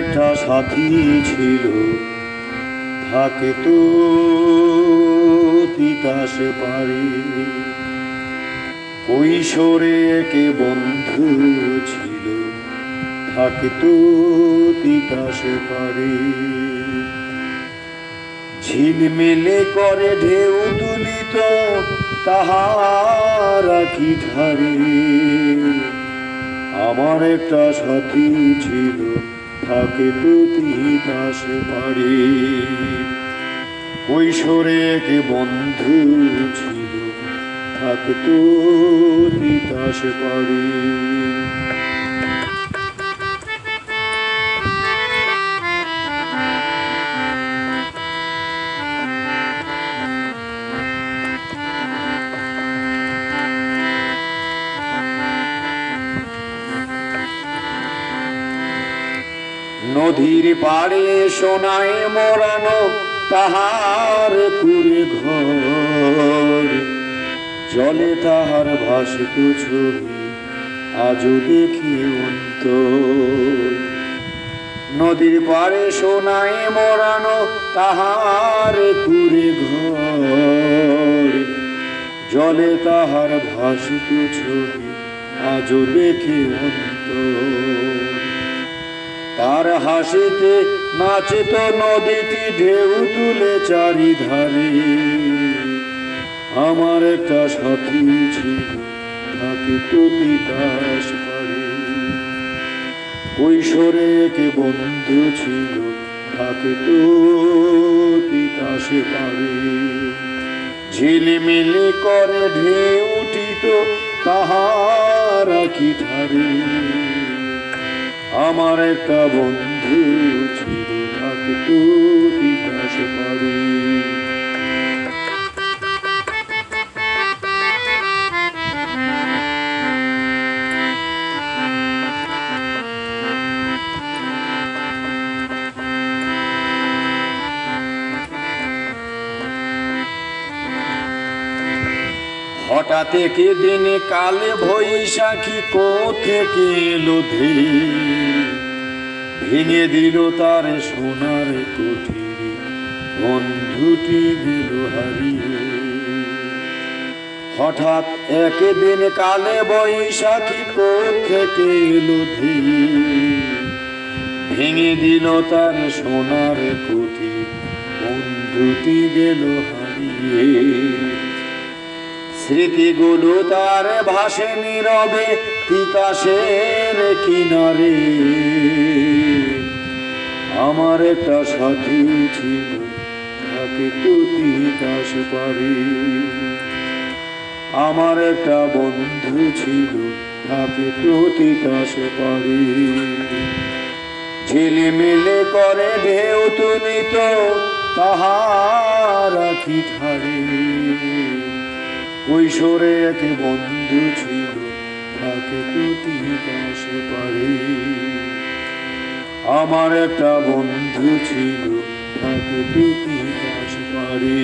একটা সাথী ছিল, থাকে তো তিতাস পারে। কৈশোরে একে বন্ধু ছিল, থাকে তো তিতাস পারে। ঝিলমিলে করে ঢেউ তুলিত তাহারা কি ধারে। আমার একটা সাথী ছিল, থাকে তো তিতাস পারে। কৈশোরে এক বন্ধু ছিল, থাকে তো তিতাস পারে। নদীর পাড়ে সোনায় মোড়ানো তাহার কুড়ে ঘর, জলে তাহার ভাসিত ছবি আজও দেখি অন্তর। নদীর পাড়ে সোনায় মোড়ানো তাহার কুড়ে ঘর, জলে তাহার ভাসিত ছবি আজও দেখি অন্তর। তার হাসিতে নাচিত নদীটি ঢেউ তুলে চারিধারে। আমার একটা সাথী ছিল, থাকে তো তিতাস পারে। কৈশোরে একে বন্ধু ছিল, থাকে তো তিতাস পারে। ঝিলিমিলি করে ঢেউ উঠিত তাহারা কি ঠারে। আমার একটা বন্ধু ছিল, থাকে তো তিতাস পারে। হঠাৎ কে দিনে কালে বৈশাখী কোথেকে এলো ধেয়ে, ভেঙে দিল তার সোনার কুঠিরে, বন্ধুটি গেল হারিয়ে। হঠাৎ একদিন কালে বৈশাখী কোথেকে এলো ধেয়ে, ভেঙে দিল তার সোনার কুঠির, বন্ধুটি গেল হারিয়ে। স্মৃতিগুলো তার ভাসে নীরবে তিতাসের কিনারে। আমার একটা সাথী ছিল, থাকে তো তিতাস পারে। আমার একটা বন্ধু ছিল, থাকে তো তিতাস পারে। ঝিলিমিলি করে ঢেউ তুলিত তাহারা কি ঠারে। কৈশোরে এক বন্ধু ছিল, থাকে তো তিতাস পারে। আমার একটা বন্ধু ছিল, থাকে তো তিতাস পারে।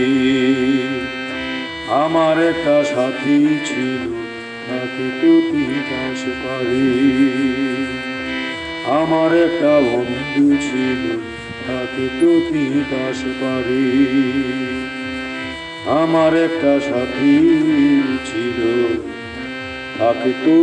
আমার একটা সাথী ছিল, থাকে তো তিতাস পারে। আমার একটা বন্ধু ছিল, থাকে তো তিতাস পারে। আমার একটা সাথী ছিল, থাকে তো